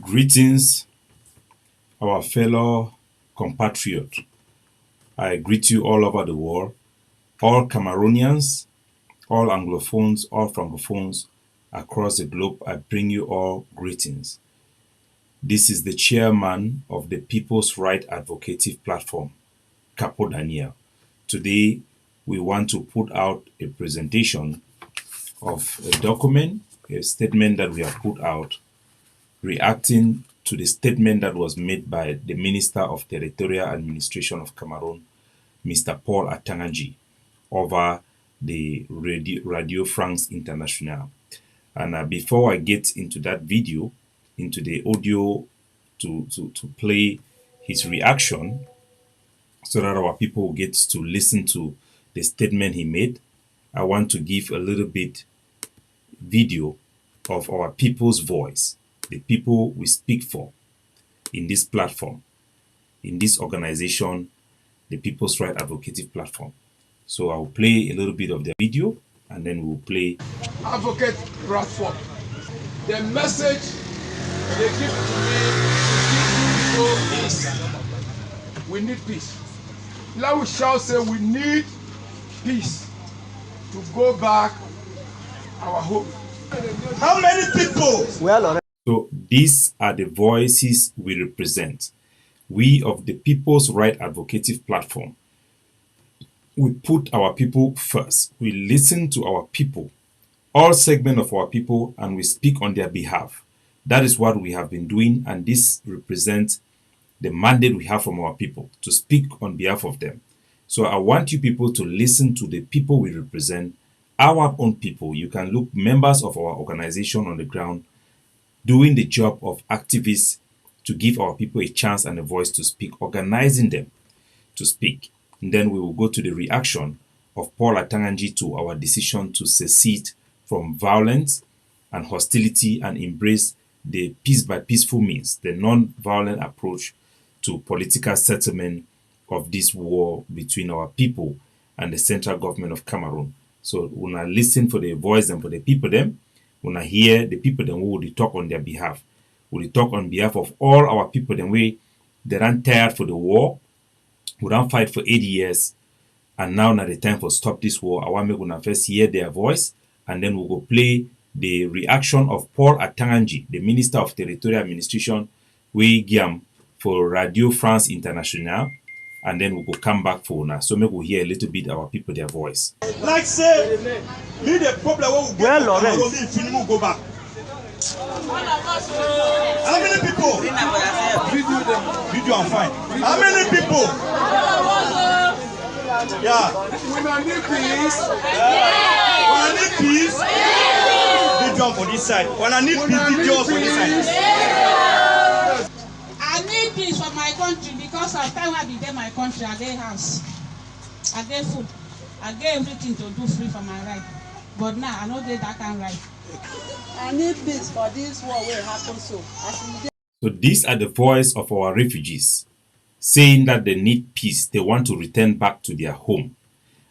Greetings, our fellow compatriots. I greet you all over the world, all Cameroonians, all Anglophones, all Francophones across the globe. I bring you all greetings. This is the chairman of the People's Right Advocative Platform, Capo Daniel. Today, we want to put out a presentation of a document, a statement that we have put out reacting to the statement that was made by the Minister of Territorial Administration of Cameroon, Mr. Paul Atanga, over the Radio France International. And before I get into that video, into the audio to play his reaction, so that our people will get to listen to the statement he made, I want to give a little bit video of our people's voice, the people we speak for in this platform, in this organization, the People's Right Advocative Platform. So I'll play a little bit of the video and then we'll play. Advocate platform. The message they give to me is we need peace. Now we shall say we need peace to go back our home. How many people? So these are the voices we represent. We of the People's Right Advocative Platform. We put our people first. We listen to our people, all segments of our people, and we speak on their behalf. That is what we have been doing, and this represents the mandate we have from our people to speak on behalf of them. So I want you people to listen to the people we represent, our own people. You can look members of our organization on the ground doing the job of activists to give our people a chance and a voice to speak, organizing them to speak. And then we will go to the reaction of Paul Atanga to our decision to secede from violence and hostility and embrace the peace by peaceful means, the non-violent approach to political settlement of this war between our people and the central government of Cameroon. So when I listen for the voice and for the people them, when I hear the people then who will talk on their behalf, will talk on behalf of all our people then they ran tired for the war, we don't fight for 8 years, and now the time for stop this war. I want me to first hear their voice, and then we'll go play the reaction of Paul Atanga, the Minister of Territorial Administration, we giam for Radio France International, and then we'll go come back for now. So maybe we'll hear a little bit our people their voice. Like say, me the problem will get we'll go back. How many people? Video I'm fine. How many people? Yeah. When I need peace, When I need peace, video for this side. When I need peace, video for this side. I need peace for my country because of time I be there my country, I get house, I get food, I get everything to do free for my right. But now I don't get that kind of right. I need peace for this war will happen so. So these are the voice of our refugees saying that they need peace. They want to return back to their home.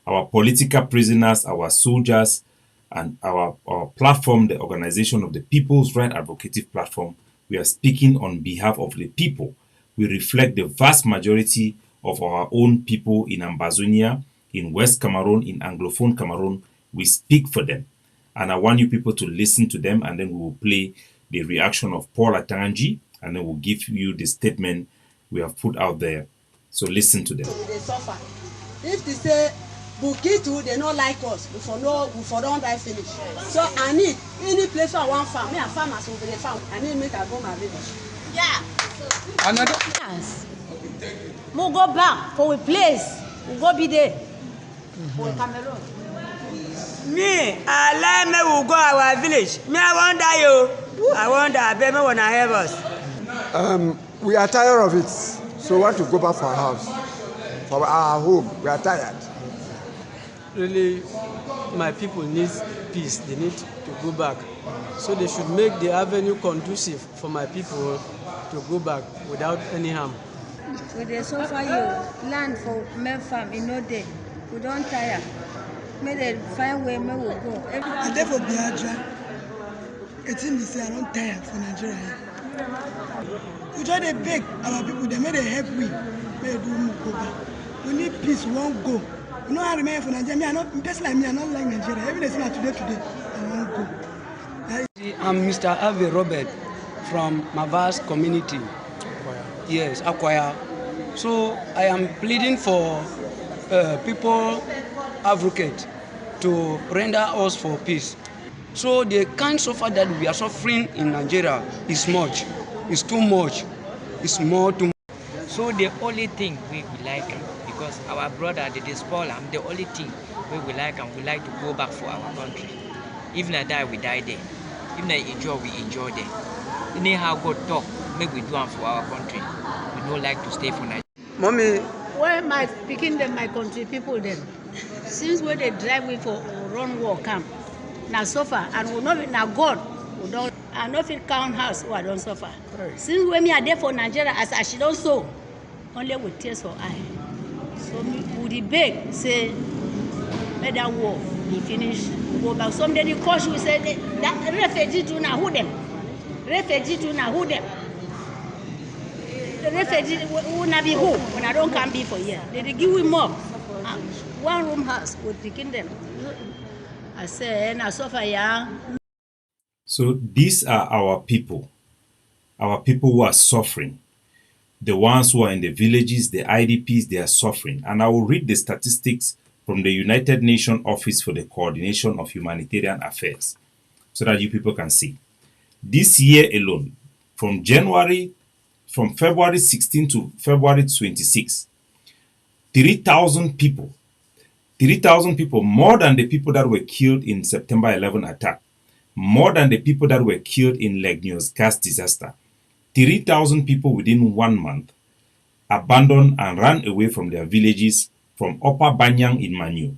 Our political prisoners, our soldiers, and our platform, the organization of the People's Right Advocative Platform, we are speaking on behalf of the people. We reflect the vast majority of our own people in Ambazonia, in West Cameroon, in Anglophone Cameroon. We speak for them. And I want you people to listen to them, and then we will play the reaction of Paul Atanga, and then we'll give you the statement we have put out there. So listen to them. They suffer. If they say Bukitu, they don't like us. We for don't die finish. So I need any place where I want farm. Me a farmers over the farm. I need make I go my village. Yeah. another. Yes. We'll go back for a place. We'll go be there. For Cameroon. Me, I like me will go our village. Me, I won't die, yo. I won't die. I bet me wanna help us. We are tired of it, so we want to go back for our house, for our home. We are tired. Really, my people need peace. They need to go back. So they should make the avenue conducive for my people to go back without any harm. We dey suffer you land for men farm in no day. We don't tire. May they find way may we go. I dey for Biafra. It's in the say I don't tire for Nigeria. We try to beg our people, they may they help we. May do go back. We need peace, we won't go. You know, I remain for Nigeria. I not just like me, I not like Nigeria. Every day, today, I won't go. I'm Mr. Ave Robert from Mavas community. Yes, Akwaya. So I am pleading for people advocate to render us for peace. So the kind suffer that we are suffering in Nigeria is much. It's too much. It's more too much. So the only thing we like, because our brother, the diaspora, the only thing we like and we like to go back for our country. If not die, we die there. If not enjoy, we enjoy there. Anyhow, God talk, make we do it for our country. We don't like to stay for Nigeria. Mommy. Where my picking them, my country people then. Since when they drive me for run war camp, now suffer, and we know now God, we don't, I know if it count house, who I don't suffer. Right. Since when me are there for Nigeria, as I she don't sow, only with tears for eye. So me would beg, say, let that war be finished, go back. Someday the coach will say, that refugee to now who them? Refugee to now who them? The refugee will not be who when I don't come be for here. They give him up. One room house with picking them. I say, and I suffer young. So these are our people who are suffering. The ones who are in the villages, the IDPs, they are suffering. And I will read the statistics from the United Nations Office for the Coordination of Humanitarian Affairs so that you people can see. This year alone, from February 16 to February 26, 3,000 people, more than the people that were killed in September 11 attack, more than the people that were killed in Legnios gas disaster. 3,000 people within 1 month abandoned and ran away from their villages from Upper Banyang in Manu.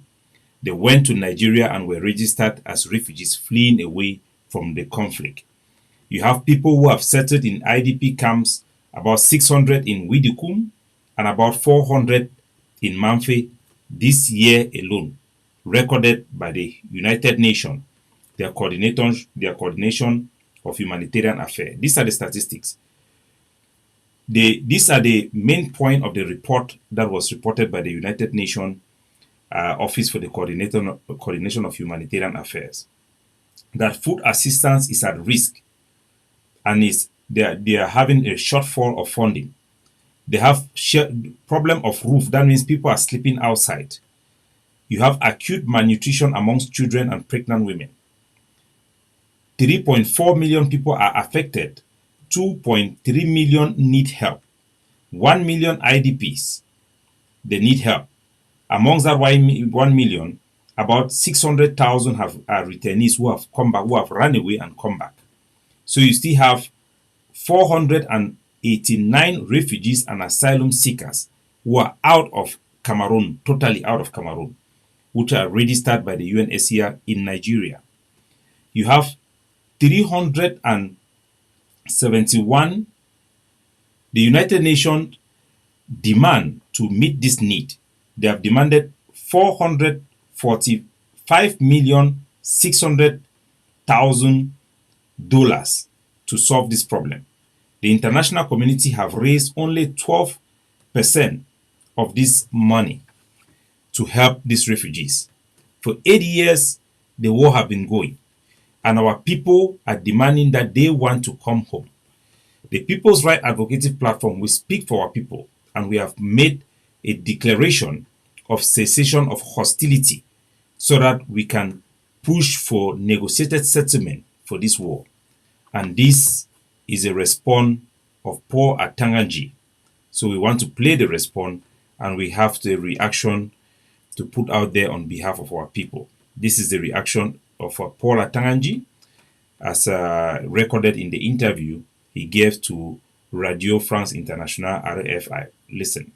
They went to Nigeria and were registered as refugees fleeing away from the conflict. You have people who have settled in IDP camps, about 600 in Widikum and about 400 in Manfe this year alone, recorded by the United Nations, their coordination of humanitarian affairs. These are the statistics. These are the main point of the report that was reported by the United Nations Office for the Coordination of Humanitarian Affairs, that food assistance is at risk and they are having a shortfall of funding. They have problem of roof. That means people are sleeping outside. You have acute malnutrition amongst children and pregnant women. 3.4 million people are affected. 2.3 million need help. 1 million IDPs, they need help. Amongst that 1 million, about 600,000 are returnees who have come back, who have run away and come back. So you still have 489 refugees and asylum seekers who are out of Cameroon, totally out of Cameroon, which are registered by the UNHCR in Nigeria. You have 371. The United Nations demand to meet this need. They have demanded $445,600,000 to solve this problem. The international community have raised only 12% of this money to help these refugees. For 8 years, the war have been going, and our people are demanding that they want to come home. The People's Right Advocacy Platform will speak for our people, and we have made a declaration of cessation of hostility so that we can push for negotiated settlement for this war. And this is a response of Paul Atanga. So we want to play the response, and we have the reaction to put out there on behalf of our people. This is the reaction of Paul Atanga, as recorded in the interview he gave to Radio France Internationale, RFI. Listen.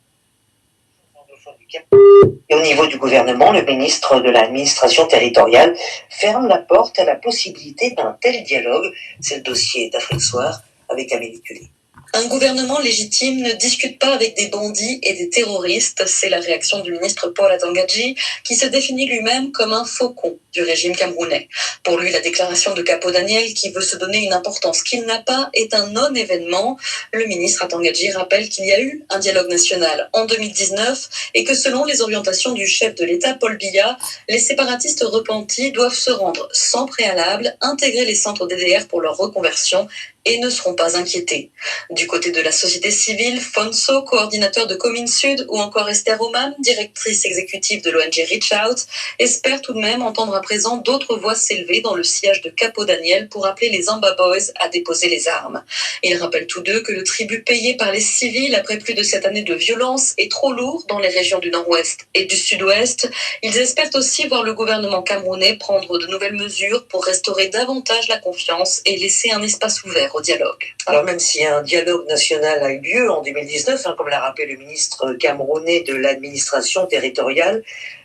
Et au niveau du gouvernement, le ministre de l'administration territoriale ferme la porte à la possibilité d'un tel dialogue. C'est le dossier d'Afrique Soir avec Amélie Tully. Un gouvernement légitime ne discute pas avec des bandits et des terroristes. C'est la réaction du ministre Paul Atanga, qui se définit lui-même comme un faucon du régime camerounais. Pour lui, la déclaration de Capo Daniel, qui veut se donner une importance qu'il n'a pas, est un non-événement. Le ministre Atanga rappelle qu'il y a eu un dialogue national en 2019 et que selon les orientations du chef de l'État, Paul Biya, les séparatistes repentis doivent se rendre sans préalable, intégrer les centres DDR pour leur reconversion et ne seront pas inquiétés. Du côté de la société civile, Fonso, coordinateur de Commune Sud, ou encore Esther Oman, directrice exécutive de l'ONG Reach Out, espèrent tout de même entendre à présent d'autres voix s'élever dans le sillage de Capo Daniel pour appeler les Amba Boys à déposer les armes. Ils rappellent tous deux que le tribut payé par les civils après plus de 7 années de violence est trop lourd dans les régions du Nord-Ouest et du Sud-Ouest. Ils espèrent aussi voir le gouvernement camerounais prendre de nouvelles mesures pour restaurer davantage la confiance et laisser un espace ouvert au dialogue. Alors même si un dialogue national a eu lieu en 2019, comme l'a rappelé le ministre camerounais de l'administration territoriale,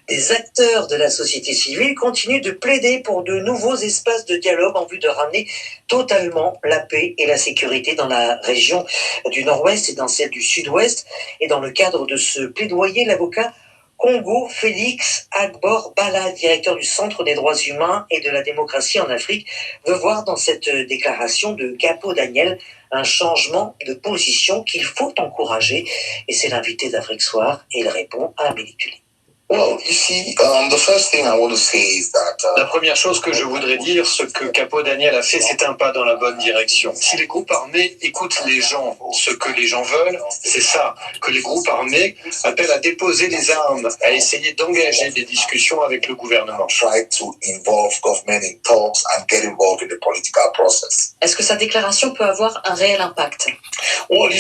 des acteurs de la société civile continuent de plaider pour de nouveaux espaces de dialogue en vue de ramener totalement la paix et la sécurité dans la région du Nord-Ouest et dans celle du Sud-Ouest. Et dans le cadre de ce plaidoyer, l'avocat Congo Félix Agbor Bala, directeur du Centre des droits humains et de la démocratie en Afrique, veut voir dans cette déclaration de Capo Daniel un changement de position qu'il faut encourager. Et c'est l'invité d'Afrique Soir et il répond à Amélie Tully. La première chose que je voudrais dire, ce que Capo Daniel a fait, c'est un pas dans la bonne direction. Si les groupes armés écoutent les gens, ce que les gens veulent, c'est ça, que les groupes armés appellent à déposer les armes, à essayer d'engager des discussions avec le gouvernement. Est-ce que sa déclaration peut avoir un réel impact? Vous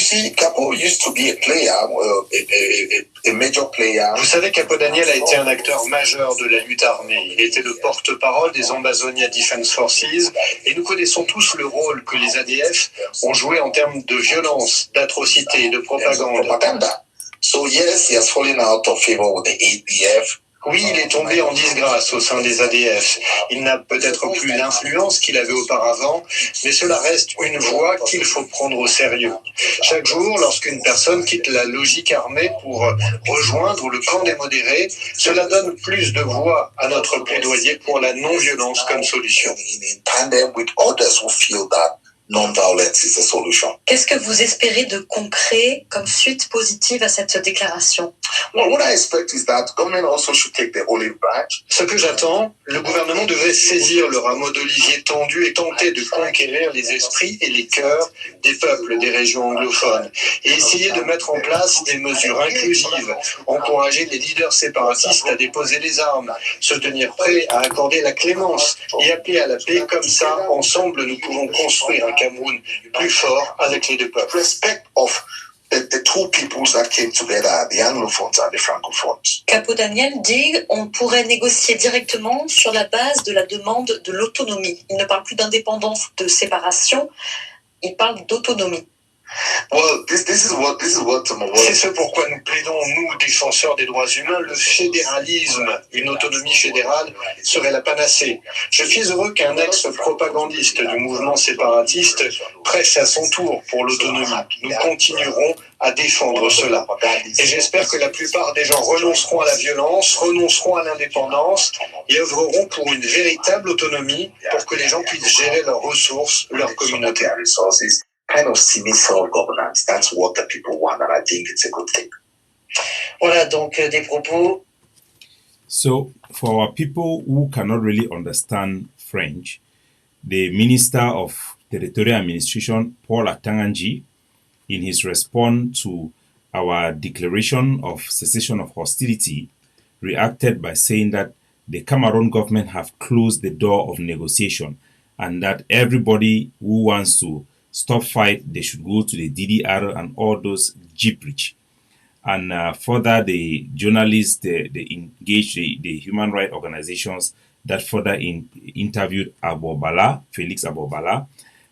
savez, Capo Daniel a été un acteur majeur de la lutte armée. Il était le porte-parole des Ambazonia Defense Forces et nous connaissons tous le rôle que les ADF ont joué en termes de violence, d'atrocité, de propagande. Oui, il est tombé en disgrâce au sein des ADF. Il n'a peut-être plus l'influence qu'il avait auparavant, mais cela reste une voie qu'il faut prendre au sérieux. Chaque jour, lorsqu'une personne quitte la logique armée pour rejoindre le camp des modérés, cela donne plus de voix à notre plaidoyer pour la non-violence comme solution. Qu'est-ce que vous espérez de concret comme suite positive à cette déclaration? Ce que j'attends, le gouvernement devrait saisir le rameau d'olivier tendu et tenter de conquérir les esprits et les cœurs des peuples des régions anglophones et essayer de mettre en place des mesures inclusives, encourager les leaders séparatistes à déposer les armes, se tenir prêts à accorder la clémence et appeler à la paix. Comme ça, ensemble, nous pouvons construire un Cameroun plus fort avec les deux peuples. Capo Daniel dit on pourrait négocier directement sur la base de la demande de l'autonomie. Il ne parle plus d'indépendance, de séparation, il parle d'autonomie. C'est ce pourquoi nous plaidons, nous, défenseurs des droits humains, le fédéralisme, une autonomie fédérale serait la panacée. Je suis heureux qu'un ex-propagandiste du mouvement séparatiste prêche à son tour pour l'autonomie. Nous continuerons à défendre cela. Et j'espère que la plupart des gens renonceront à la violence, renonceront à l'indépendance et œuvreront pour une véritable autonomie pour que les gens puissent gérer leurs ressources, leur communauté. Self-governance. That's what the people want, and I think it's a good thing. Voilà donc des propos. So, for our people who cannot really understand French, the Minister of Territorial Administration, Paul Atanga, in his response to our declaration of cessation of hostility, reacted by saying that the Cameroon government have closed the door of negotiation and that everybody who wants to stop fight, they should go to the DDR and all those gibberish. And further, the journalists, they engaged the human rights organizations that further interviewed Felix Abobala,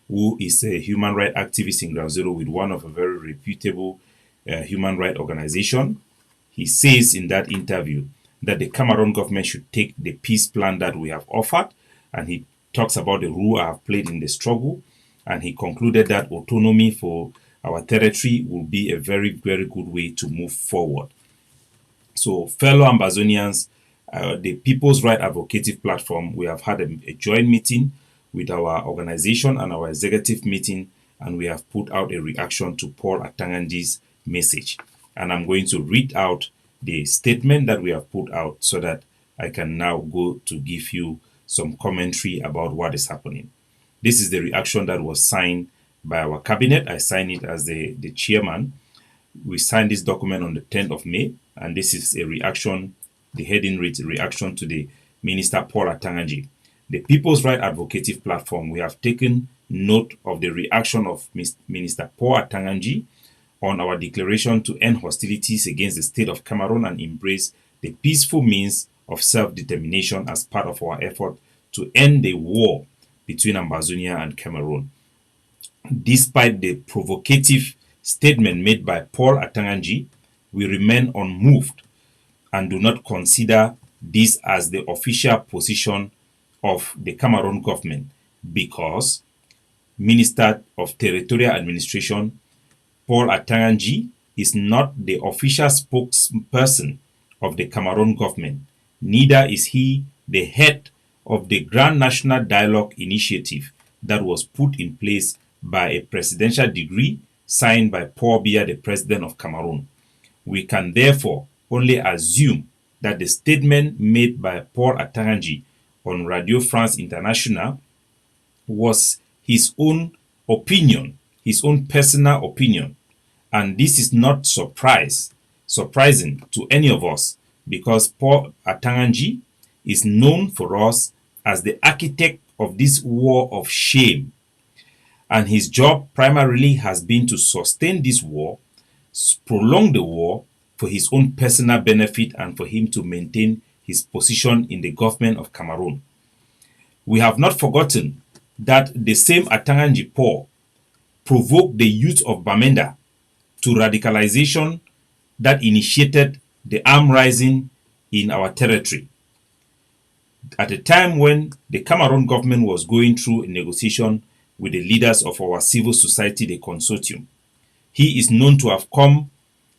who is a human rights activist in Ground Zero with one of a very reputable human rights organization. He says in that interview that the Cameroon government should take the peace plan that we have offered, and he talks about the role I have played in the struggle. And he concluded that autonomy for our territory will be a very, very good way to move forward. So, fellow Ambazonians, the People's Right Advocative Platform, we have had a joint meeting with our organization and our executive meeting, and we have put out a reaction to Paul Atanganji's message. And I'm going to read out the statement that we have put out so that I can now go to give you some commentary about what is happening. This is the reaction that was signed by our cabinet. I signed it as the chairman. We signed this document on the 10th of May, and this is a reaction. The heading reads reaction to the Minister Paul Atanganji. The People's Right Advocative Platform, we have taken note of the reaction of Minister Paul Atanganji on our declaration to end hostilities against the state of Cameroon and embrace the peaceful means of self-determination as part of our effort to end the war between Ambazonia and Cameroon. Despite the provocative statement made by Paul Atanganji, we remain unmoved and do not consider this as the official position of the Cameroon government, because Minister of Territorial Administration Paul Atanganji is not the official spokesperson of the Cameroon government. Neither is he the head of the Grand National Dialogue Initiative that was put in place by a presidential decree signed by Paul Biya, the president of Cameroon. We can therefore only assume that the statement made by Paul Atanganji on Radio France International was his own opinion, his own personal opinion. And this is not surprising to any of us, because Paul Atanganji is known for us as the architect of this war of shame. And his job primarily has been to sustain this war, prolong the war for his own personal benefit and for him to maintain his position in the government of Cameroon. We have not forgotten that the same Atanganji Paul provoked the youth of Bamenda to radicalization that initiated the arm rising in our territory. At a time when the Cameroon government was going through a negotiation with the leaders of our civil society, the consortium, he is known to have come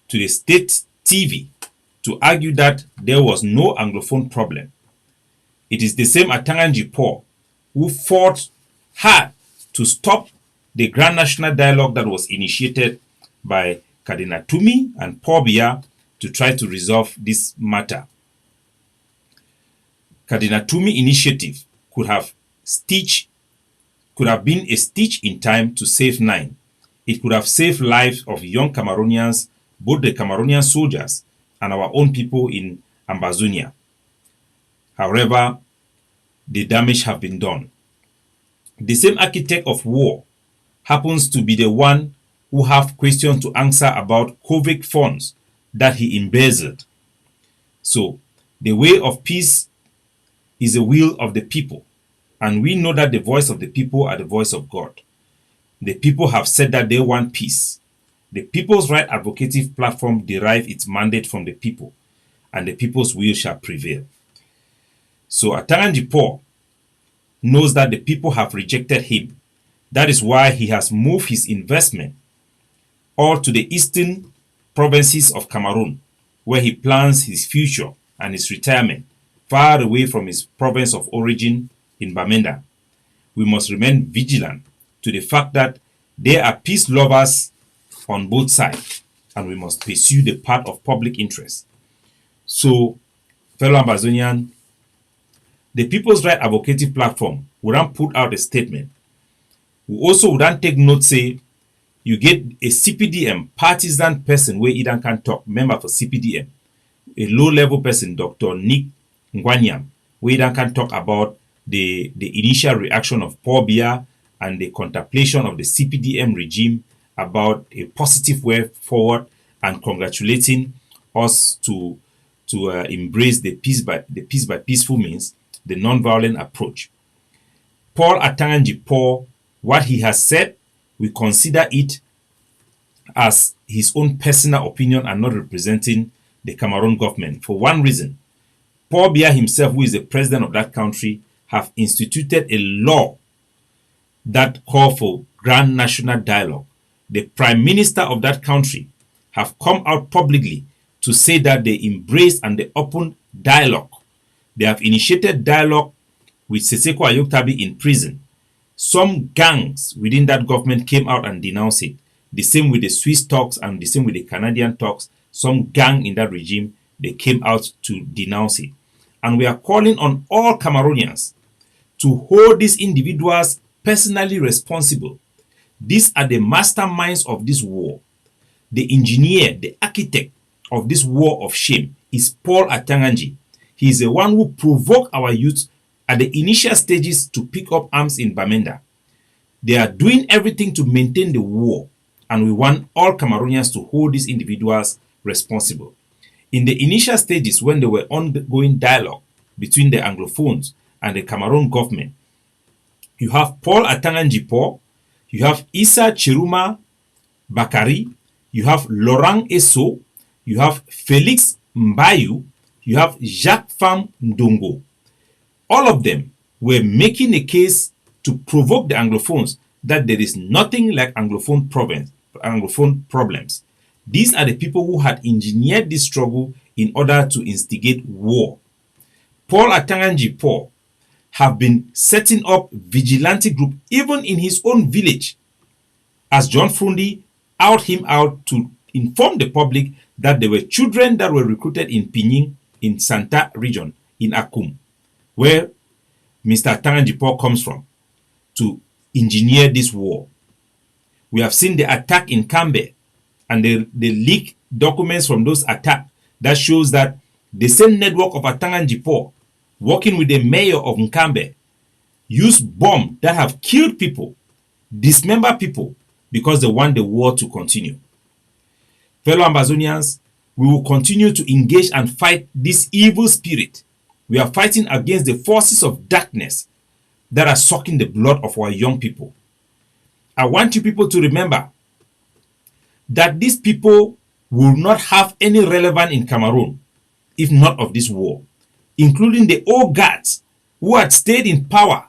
to the state TV to argue that there was no Anglophone problem. It is the same Atanganji Paul who fought hard to stop the Grand National Dialogue that was initiated by Cardinal Tumi and Paul Biya to try to resolve this matter. Cardinal Tumi initiative could have been a stitch in time to save nine. It could have saved lives of young Cameroonians, both the Cameroonian soldiers and our own people in Ambazonia. However, the damage have been done. The same architect of war happens to be the one who have questions to answer about COVID funds that he embezzled. So, the way of peace is the will of the people. And we know that the voice of the people are the voice of God. The people have said that they want peace. The People's Right Advocative Platform derives its mandate from the people, and the people's will shall prevail. So Atanganji Paul knows that the people have rejected him. That is why he has moved his investment all to the eastern provinces of Cameroon, where he plans his future and his retirement, far away from his province of origin in Bamenda. We must remain vigilant to the fact that there are peace lovers on both sides, and we must pursue the path of public interest. So, fellow Ambazonian, the People's Right Advocative Platform would not put out a statement. We also would not take note, say, you get a CPDM partisan person where he can talk, member for CPDM, a low-level person, Dr. Nick Ngwanyam, where he can talk about the initial reaction of Paul Biya and the contemplation of the CPDM regime about a positive way forward, and congratulating us to embrace the peace by peaceful means, the non-violent approach. Paul Atanganji Paul, what he has said, we consider it as his own personal opinion and not representing the Cameroon government. For one reason, Paul Biya himself, who is the president of that country, have instituted a law that calls for grand national dialogue. the prime minister of that country, have come out publicly to say that they embrace and they open dialogue. They have initiated dialogue with Seseko Ayoktabi in prison. Some gangs within that government came out and denounced it. The same with the Swiss talks and the same with the Canadian talks. Some gang in that regime, they came out to denounce it. And we are calling on all Cameroonians to hold these individuals personally responsible. These are the masterminds of this war. The engineer, the architect of this war of shame is Paul Atanga. He is the one who provoked our youth at the initial stages to pick up arms in Bamenda. They are doing everything to maintain the war, and we want all Cameroonians to hold these individuals responsible. In the initial stages, when there were ongoing dialogue between the Anglophones and the Cameroon government, you have Paul Atanga Paul, you have Issa Chiruma Bakari, you have Laurent Esso, you have Felix Mbayu, you have Jacques Fam Ndongo. All of them were making a case to provoke the Anglophones that there is nothing like Anglophone problems. These are the people who had engineered this struggle in order to instigate war. Paul Atanga Paul have been setting up vigilante group even in his own village, as John Frundi out him out to inform the public that there were children that were recruited in Pinyin, in Santa region, in Akum, where Mr. Atanga Paul comes from, to engineer this war. We have seen the attack in Kambe, and the leaked documents from those attacks that shows that the same network of Atanga Paul, working with the mayor of Nkambe, used bombs that have killed people, dismembered people, because they want the war to continue. Fellow Ambazonians, we will continue to engage and fight this evil spirit. We are fighting against the forces of darkness that are sucking the blood of our young people. I want you people to remember that these people will not have any relevance in Cameroon if not of this war, including the old guards who had stayed in power.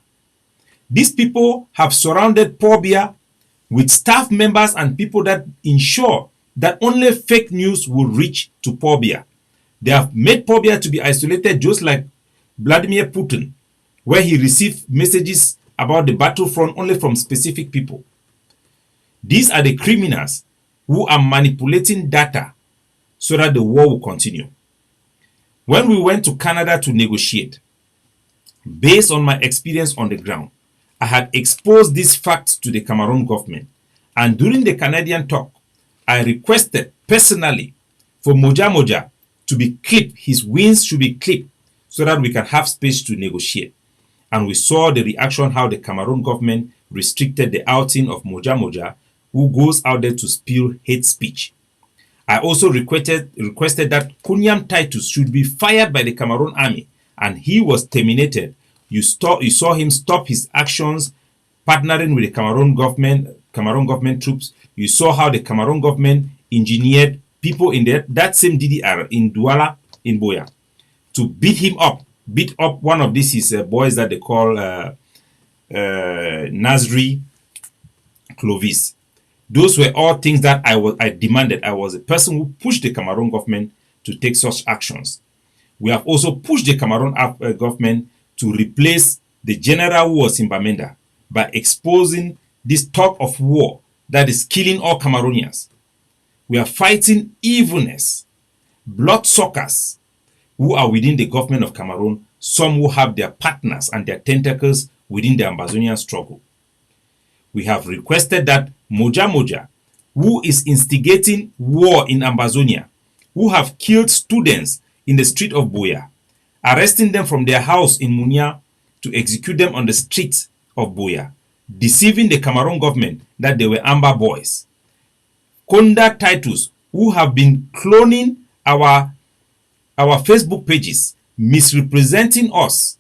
These people have surrounded Pobia with staff members and people that ensure that only fake news will reach to Pobia. They have made Pobia to be isolated, just like Vladimir Putin, where he received messages about the battlefront only from specific people. These are the criminals who are manipulating data so that the war will continue. When we went to Canada to negotiate, based on my experience on the ground, I had exposed these facts to the Cameroon government. And during the Canadian talk, I requested personally for Moja Moja to be clipped, his wings should be clipped, so that we can have space to negotiate. And we saw the reaction how the Cameroon government restricted the outing of Moja Moja, who goes out there to spew hate speech. I also requested that Kunyam Titus should be fired by the Cameroon army, and he was terminated. You saw him stop his actions, partnering with the Cameroon government troops. You saw how the Cameroon government engineered people in that same DDR in Douala, in Boya, to beat up one of these his boys that they call Nasri Clovis. Those were all things that I demanded. I was a person who pushed the Cameroon government to take such actions. We have also pushed the Cameroon government to replace the general who was in Bamenda by exposing this talk of war that is killing all Cameroonians. We are fighting evilness, bloodsuckers who are within the government of Cameroon, some who have their partners and their tentacles within the Ambazonian struggle. We have requested that Moja Moja, who is instigating war in Ambazonia, who have killed students in the street of Boya, arresting them from their house in Munia to execute them on the streets of Boya, deceiving the Cameroon government that they were Amber boys. Konda Titus, who have been cloning our Facebook pages, misrepresenting us,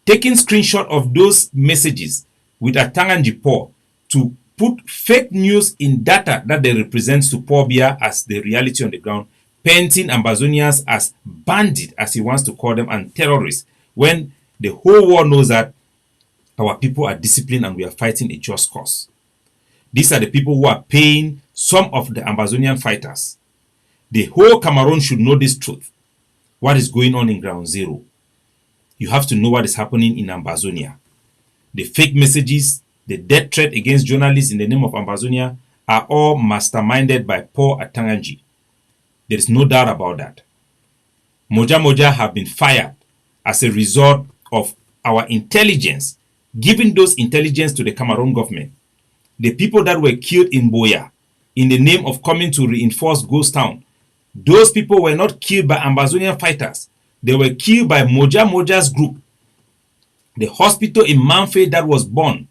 taking screenshot of those messages with Atanga Paul to put fake news in data that they represent to Pobia as the reality on the ground, painting Ambazonians as bandits, as he wants to call them, and terrorists, when the whole world knows that our people are disciplined and we are fighting a just cause. These are the people who are paying some of the Ambazonian fighters. The whole Cameroon should know this truth. What is going on in ground zero? You have to know what is happening in Ambazonia. The fake messages, the death threat against journalists in the name of Ambazonia are all masterminded by Paul Atanga. There is no doubt about that. Moja Moja have been fired as a result of our intelligence, giving those intelligence to the Cameroon government. The people that were killed in Boya in the name of coming to reinforce Ghost Town, those people were not killed by Ambazonian fighters. They were killed by Moja Moja's group. The hospital in Manfe that was born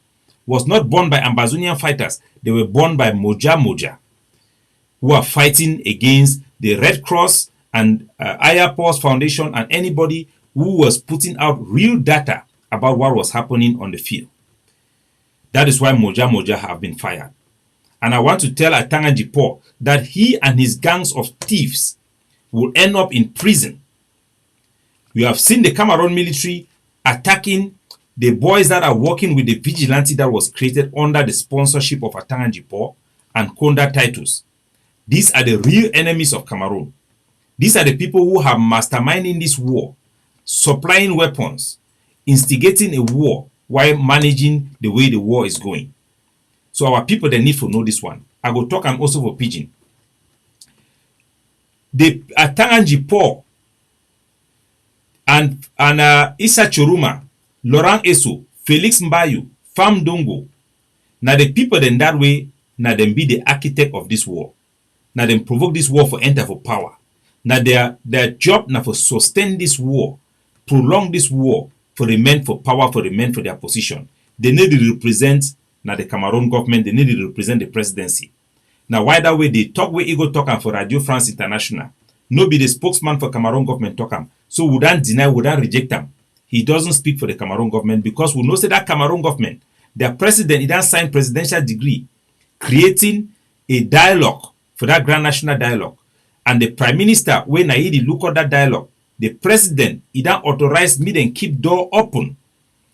was not born by Ambazonian fighters. They were born by Moja Moja, who are fighting against the Red Cross and Ayapos Foundation and anybody who was putting out real data about what was happening on the field. That is why Moja Moja have been fired. And I want to tell Atanga Jipo that he and his gangs of thieves will end up in prison. We have seen the Cameroon military attacking the boys that are working with the vigilante that was created under the sponsorship of Atanga Jipo and Konda Titus. These are the real enemies of Cameroon. These are the people who have masterminding this war, supplying weapons, instigating a war while managing the way the war is going. So our people, they need to know this one. I go talk and also for Pidgin. The Atanga Jipo and Issa Choruma, Laurent Eso, Felix Mbayu, Fam Dongo, now the people then that way, now them be the architect of this war. Now them provoke this war for enter for power. Now their job now for sustain this war, prolong this war, for remain for power, for remain for their position. They need to represent now the Cameroon government, they need to represent the presidency. Now why that way they talk where Ego talk and for Radio France International. No be the spokesman for Cameroon government talk him. So we don't deny, we don't reject him. He doesn't speak for the Cameroon government because we know say that Cameroon government, their president, he doesn't sign presidential degree, creating a dialogue for that grand national dialogue. And the prime minister, when I look at that dialogue, the president, he don't authorize me then keep door open.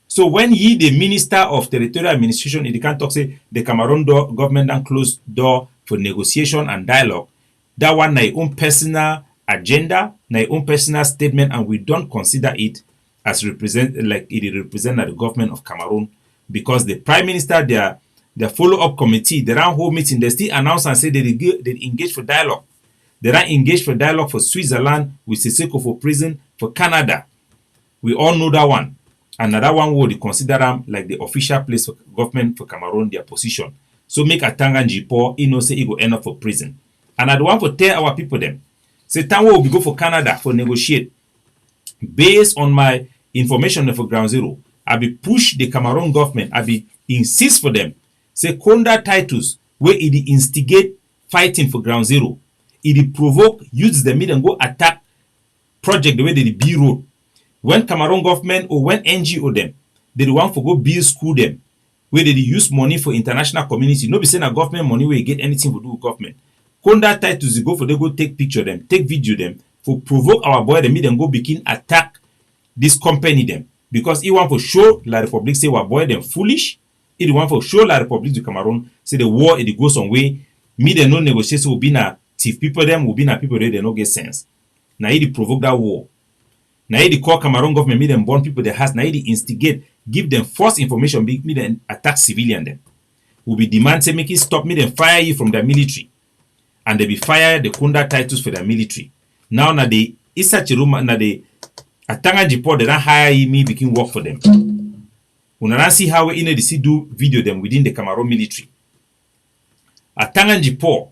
So when he, the minister of territorial administration, he can't talk say the Cameroon government don't close door for negotiation and dialogue. That one na own personal agenda, na own personal statement, and we don't consider it as represent like it represent the government of Cameroon because the prime minister, their follow-up committee, they ran whole meeting, they still announce and say they engage for dialogue. They ran engage for dialogue for Switzerland, with Cessation for prison, for Canada. We all know that one. And that one would consider them like the official place for government for Cameroon, their position. So make Atanga Jipo, he know say he go end up for prison. And I don't want to tell our people them. Say Tango will go for Canada for negotiate. Based on my information for Ground Zero, I be push the Cameroon government, I be insist for them. Say Konda Titus, where it instigate fighting for Ground Zero. It provoke, use the media and go attack project the way they be road. When Cameroon government or when NGO them, they want for go build school them, where they use money for international community. No be saying a government money where you get anything to do with government. Konda Titus go for they go take picture them, take video them, for provoke our boy them, them go begin attack this company them. Because he want for show La Republic say our boy them foolish. He want for show La Republic to Cameroon say the war it go some way. Me they no negotiation will be na thief people them will be na people they no get sense. Now he provoke that war. Now he call Cameroon government me them born people they has. Now he instigate, give them false information, me them attack civilian them. Will be demand say make it stop me them fire you from their military. And they be fire the Konda Titus for their military. Now the Issa Chiruma na the Atanga Jipo they don't hire me begin work for them. We don't see how we in the see do video them within the Cameroon military. Atanga Jipo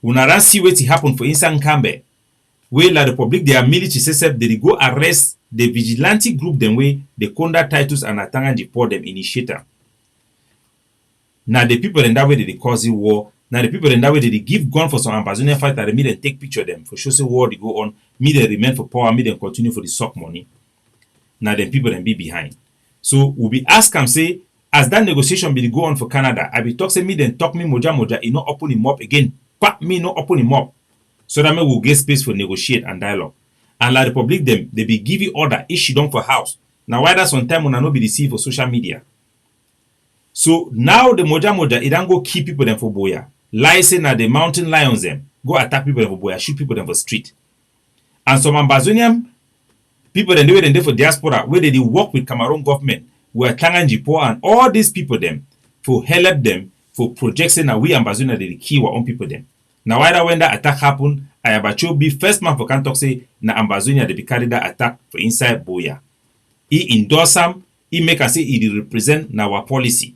we don't see what happen for Insan Kambe. Where La Republic their military set they go arrest the vigilante group them way the Konda Titus and Atanga Jipo them initiator. Now the people in that way they cause the war. Now the people in that way they give gun for some Ambazonian fighter, they me then take picture of them for show say war they go on, me they remain for power, me then continue for the suck money. Now then people then be behind. So we'll be ask them say, as that negotiation be go on for Canada, I be talk say me then talk me Moja Moja, he not open him up again. But me not open him up. So that me will get space for negotiate and dialogue. And La Republic them, they be give you order if she don't for house. Now why that's on time when I not be received for social media. So now the Moja Moja, it don't go keep people them for Boya. Lie say na the mountain lions them. Go attack people them for Boya, shoot people them for street. And some Ambazonian people then they for diaspora, where they work with Cameroon government, where Tanganjipo and all these people them for help them for projection and we Ambazonia they key our own people them. Now either when that attack happen, Ayabacho be first man for can talk say na Ambazonia they be carry that attack for inside Boya. He endorse them, he make us say he represent na our policy.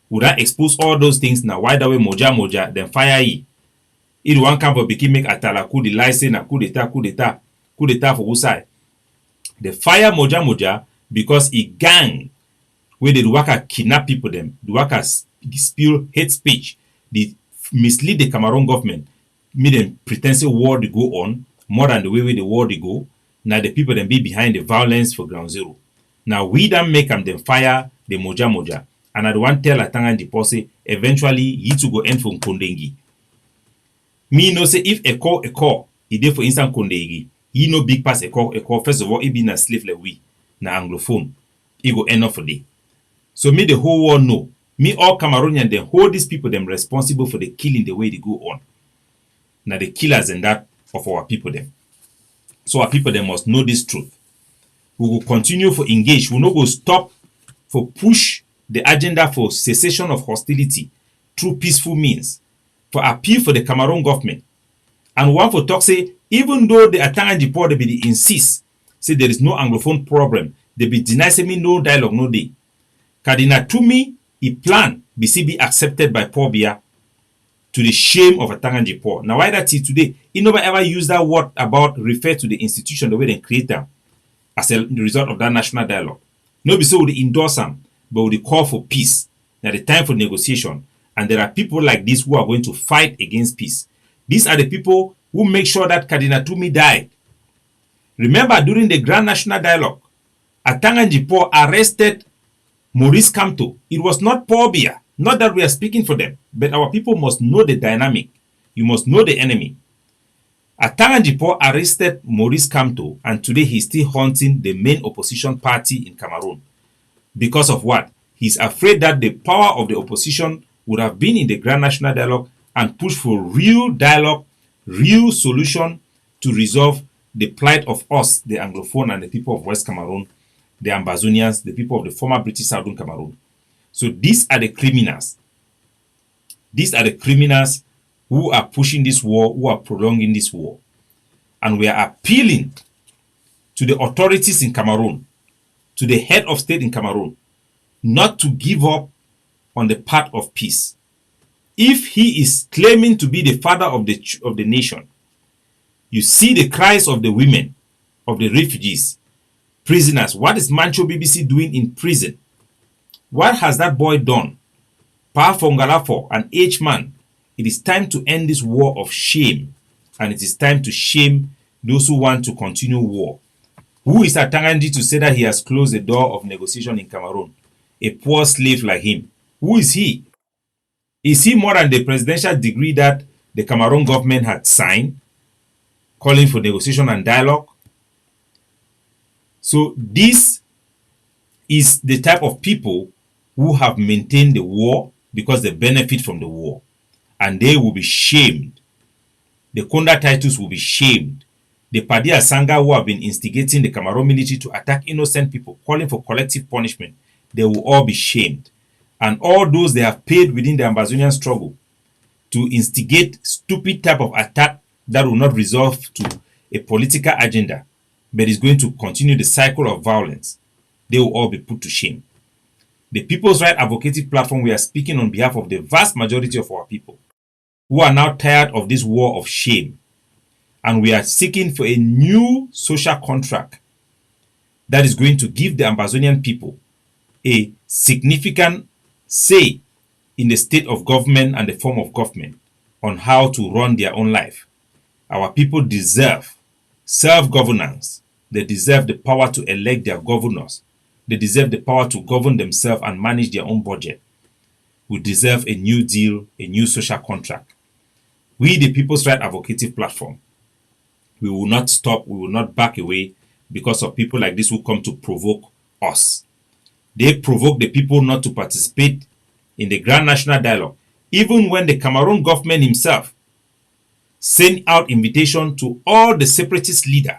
Would I expose all those things now why that way Moja Moja then fire he? He one camp of Biki make Atala coup de license na coup d'etat for who side. The fire Moja Moja because he gang where the Duwaka kidnap people them, Duwaka spew hate speech, they mislead the Cameroon government, made them pretend say war they go on more than the way the war they go. Now the people then be behind the violence for ground zero. Now we don't make them fire the Moja Moja. And I don't want tell Atanga and Dipose eventually he to go end from Kondengi. Me no say if a call, he did for instant Kondengi. He no big pass a call. First of all, he be na slave like we, na Anglophone. He go end up for day. So me the whole world know. Me all Cameroonian then hold these people them responsible for the killing the way they go on. Now the killers and that of our people them. So our people them must know this truth. We will continue for engage. We no go stop for push the agenda for cessation of hostility through peaceful means, for appeal for the Cameroon government. And one for talk say, even though the Atanga Jipo they be insist, say there is no Anglophone problem, they be deny say me no dialogue no day. Kadina to me, he plan BCB accepted by Pobia to the shame of Atanga Jipo. Now why that today, he never ever use that word about refer to the institution the way they create them as a result of that national dialogue. No be so would endorse them, but with the call for peace. Now the time for negotiation. And there are people like this who are going to fight against peace. These are the people who make sure that Kadina Tumi died. Remember, during the Grand National Dialogue, Atanga Jipo arrested Maurice Kamto. It was not Paul Biya. Not that we are speaking for them, but our people must know the dynamic. You must know the enemy. Atanga Jipo arrested Maurice Kamto, and today he's still haunting the main opposition party in Cameroon. Because of what? He's afraid that the power of the opposition would have been in the Grand National Dialogue and push for real dialogue, real solution to resolve the plight of us, the Anglophone and the people of West Cameroon, the Ambazonians, the people of the former British Southern Cameroon. So these are the criminals. These are the criminals who are pushing this war, who are prolonging this war. And we are appealing to the authorities in Cameroon, to the head of state in Cameroon, not to give up on the path of peace. If he is claiming to be the father of the nation, you see the cries of the women, of the refugees, prisoners. What is Mancho BBC doing in prison? What has that boy done? Pa Fongalafo, an aged man. It is time to end this war of shame, and it is time to shame those who want to continue war. Who is Atangandi to say that he has closed the door of negotiation in Cameroon? A poor slave like him. Who is he? Is he more than the presidential degree that the Cameroon government had signed, calling for negotiation and dialogue? So this is the type of people who have maintained the war because they benefit from the war. And they will be shamed. The Konda Titus will be shamed. The Padia Sangha who have been instigating the Cameroon military to attack innocent people, calling for collective punishment, they will all be shamed. And all those they have paid within the Ambazonian struggle to instigate stupid type of attack that will not resolve to a political agenda, but is going to continue the cycle of violence, they will all be put to shame. The People's Right Advocacy Platform, we are speaking on behalf of the vast majority of our people who are now tired of this war of shame. And we are seeking for a new social contract that is going to give the Ambazonian people a significant say in the state of government and the form of government on how to run their own life. Our people deserve self-governance. They deserve the power to elect their governors. They deserve the power to govern themselves and manage their own budget. We deserve a new deal, a new social contract. We, the People's Right Advocacy Platform, we will not stop, we will not back away because of people like this who come to provoke us. They provoke the people not to participate in the Grand National Dialogue, even when the Cameroon government himself sent out invitation to all the separatist leaders,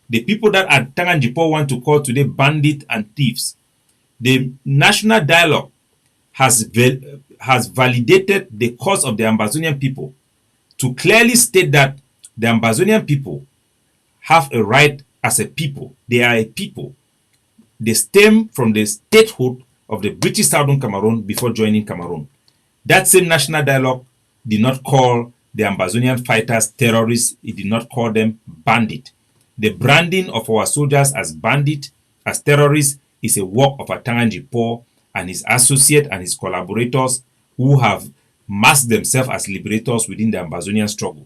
the people that Atanga and Jipo want to call today bandits and thieves. The National Dialogue has validated the cause of the Ambazonian people to clearly state that the Ambazonian people have a right as a people. They are a people. They stem from the statehood of the British Southern Cameroon before joining Cameroon. That same National Dialogue did not call the Ambazonian fighters terrorists. It did not call them bandit. The branding of our soldiers as bandit, as terrorists, is a work of Atanga Jipo and his associate and his collaborators who have masked themselves as liberators within the Ambazonian struggle.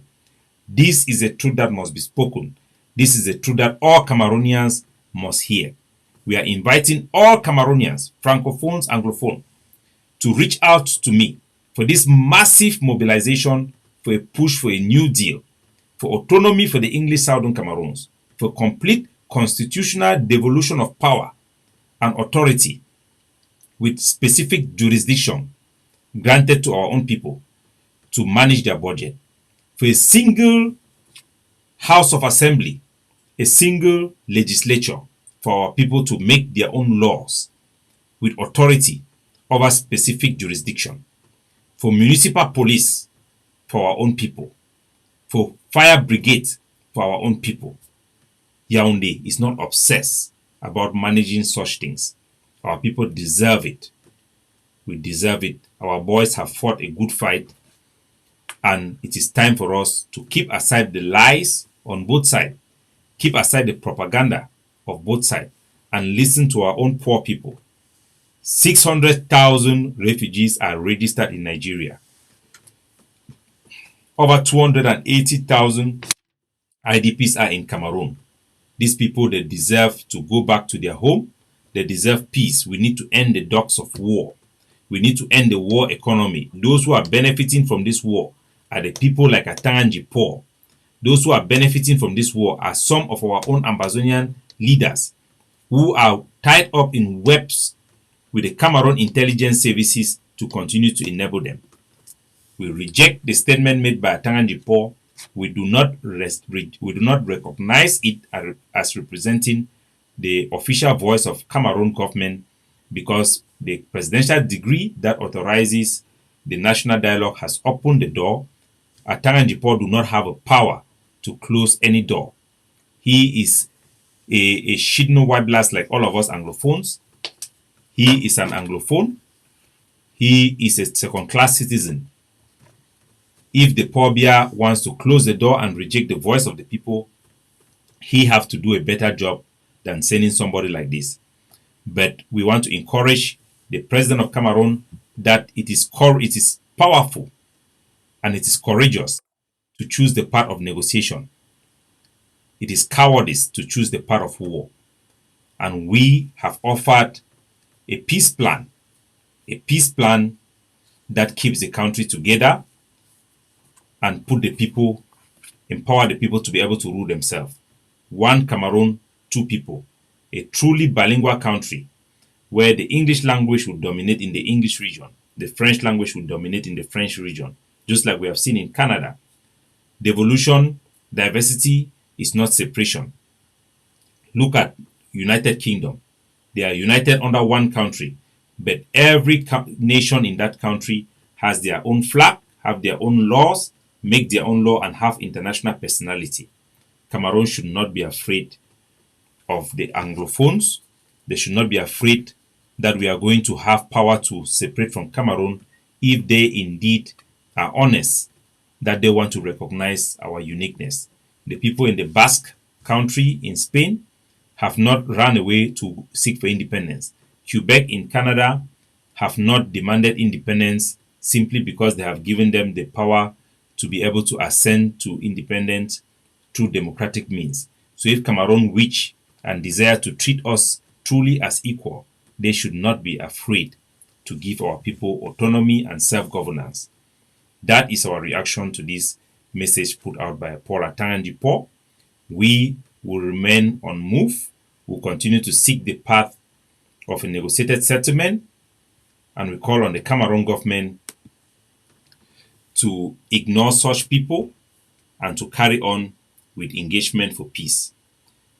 This is a truth that must be spoken. This is a truth that all Cameroonians must hear. We are inviting all Cameroonians, Francophones, Anglophones, to reach out to me for this massive mobilization for a push for a new deal, for autonomy for the English Southern Cameroons, for complete constitutional devolution of power and authority with specific jurisdiction granted to our own people to manage their budget, for a single House of Assembly, a single legislature for our people to make their own laws with authority over specific jurisdiction, for municipal police for our own people, for fire brigade for our own people. Yaoundé is not obsessed about managing such things. Our people deserve it. We deserve it. Our boys have fought a good fight, and it is time for us to keep aside the lies on both sides, keep aside the propaganda of both sides, and listen to our own poor people. 600,000 refugees are registered in Nigeria. Over 280,000 IDPs are in Cameroon. These people, they deserve to go back to their home. They deserve peace. We need to end the dogs of war. We need to end the war economy. Those who are benefiting from this war are the people like Atanga and Jipo. Those who are benefiting from this war are some of our own Ambazonian leaders who are tied up in webs with the Cameroon intelligence services to continue to enable them. We reject the statement made by Atanga and Jipo. We do not recognize it as representing the official voice of Cameroon government, because the presidential decree that authorizes the national dialogue has opened the door. Atanga and Jipo do not have a power to close any door. He is a shit-no white blast like all of us Anglophones. He is an Anglophone. He is a second-class citizen. If the poor bear wants to close the door and reject the voice of the people, he have to do a better job than sending somebody like this. But we want to encourage the president of Cameroon that it is powerful and it is courageous to choose the path of negotiation. It is cowardice to choose the path of war. And we have offered a peace plan that keeps the country together and empower the people to be able to rule themselves. One Cameroon, two people. A truly bilingual country where the English language will dominate in the English region, the French language will dominate in the French region, just like we have seen in Canada. Devolution, diversity is not separation. Look at United Kingdom. They are united under one country, but every nation in that country has their own flag, have their own laws, make their own law, and have international personality. Cameroon should not be afraid of the Anglophones. They should not be afraid that we are going to have power to separate from Cameroon if they indeed are honest that they want to recognize our uniqueness. The people in the Basque country in Spain have not run away to seek for independence. Quebec in Canada have not demanded independence simply because they have given them the power to be able to ascend to independence through democratic means. So if Cameroon wish and desire to treat us truly as equal, they should not be afraid to give our people autonomy and self-governance. That is our reaction to this message put out by Paul Atanga and Jipo. We will remain on move. We'll continue to seek the path of a negotiated settlement And we call on the Cameroon government to ignore such people and to carry on with engagement for peace.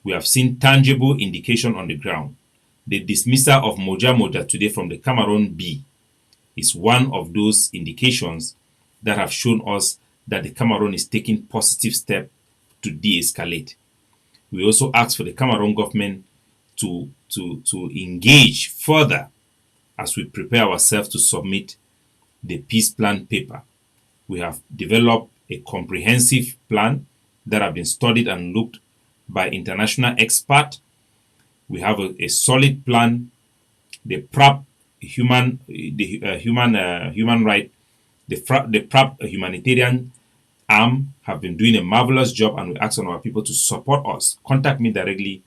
We have seen tangible indication on the ground. The dismissal of Moja Moja today from the Cameroon B is one of those indications that have shown us that the Cameroon is taking positive steps to de-escalate. We also ask for the Cameroon government to engage further as we prepare ourselves to submit the peace plan paper. We have developed a comprehensive plan that have been studied and looked by international experts. We have a solid plan. The PrAP human right, the PrAP humanitarian arm have been doing a marvelous job, and we ask on our people to support us. Contact me directly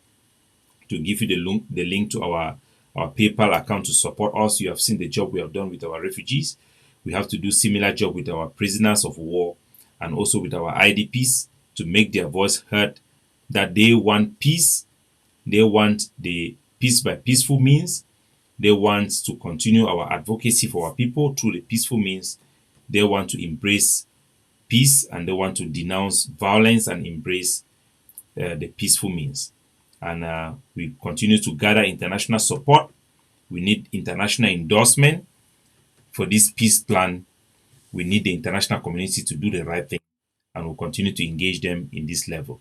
to give you the link to our PayPal account to support us. You have seen the job we have done with our refugees. We have to do similar job with our prisoners of war and also with our IDPs to make their voice heard, that they want peace. They want the peace by peaceful means. They want to continue our advocacy for our people through the peaceful means. They want to embrace peace, and they want to denounce violence and embrace the peaceful means. And we continue to gather international support. We need international endorsement for this peace plan. We need the international community to do the right thing, and we'll continue to engage them in this level.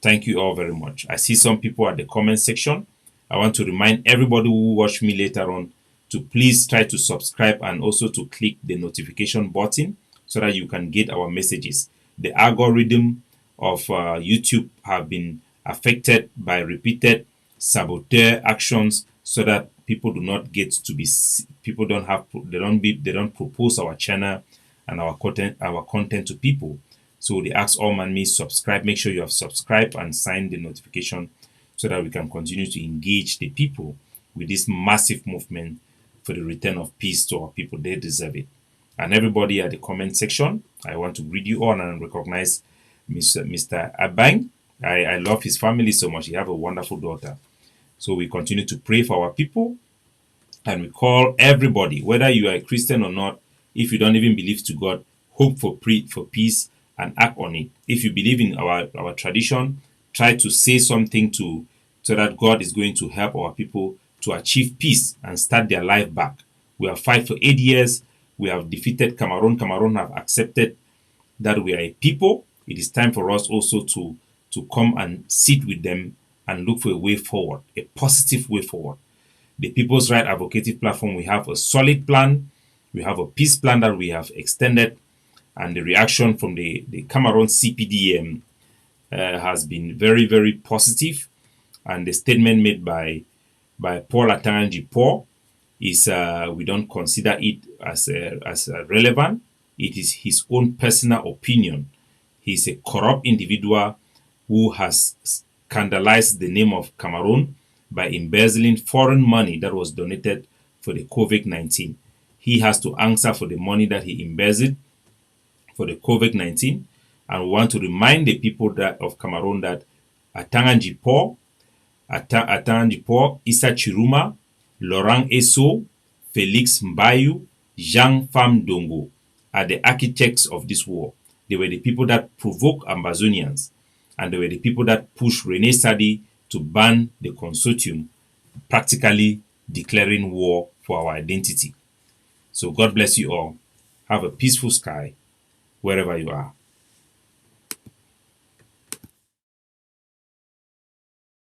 Thank you all very much. I see some people at the comment section. I want to remind everybody who watch me later on to please try to subscribe and also to click the notification button so that you can get our messages. The algorithm of YouTube have been affected by repeated saboteur actions, so that people do not get to be, people don't have, they don't propose our channel and our content to people. So they ask all man subscribe. Make sure you have subscribed and signed the notification so that we can continue to engage the people with this massive movement for the return of peace to our people. They deserve it. And everybody at the comment section, I want to read you all and recognize Mr. Abang. I love his family so much. He have a wonderful daughter. So we continue to pray for our people, and we call everybody, whether you are a Christian or not, if you don't even believe to God, hope for peace and act on it. If you believe in our tradition, try to say something so that God is going to help our people to achieve peace and start their life back. We have fought for 8 years. We have defeated Cameroon. Cameroon have accepted that we are a people. It is time for us also to come and sit with them and look for a way forward, a positive way forward. The People's Right Advocative Platform, we have a solid plan. We have a peace plan that we have extended, and the reaction from the Cameroon CPDM has been very, very positive. And the statement made by Paul Atanga is we don't consider it as relevant. It is his own personal opinion. He's a corrupt individual who has scandalized the name of Cameroon by embezzling foreign money that was donated for the COVID-19. He has to answer for the money that he embezzled for the COVID-19. And we want to remind the people of Cameroon that Atanga, Issa Chiruma, Laurent Esso, Felix Mbayu, Jean Pham Dongo are the architects of this war. They were the people that provoked Ambazonians, and they were the people that pushed René Sadi to ban the consortium, practically declaring war for our identity. So God bless you all. Have a peaceful sky wherever you are.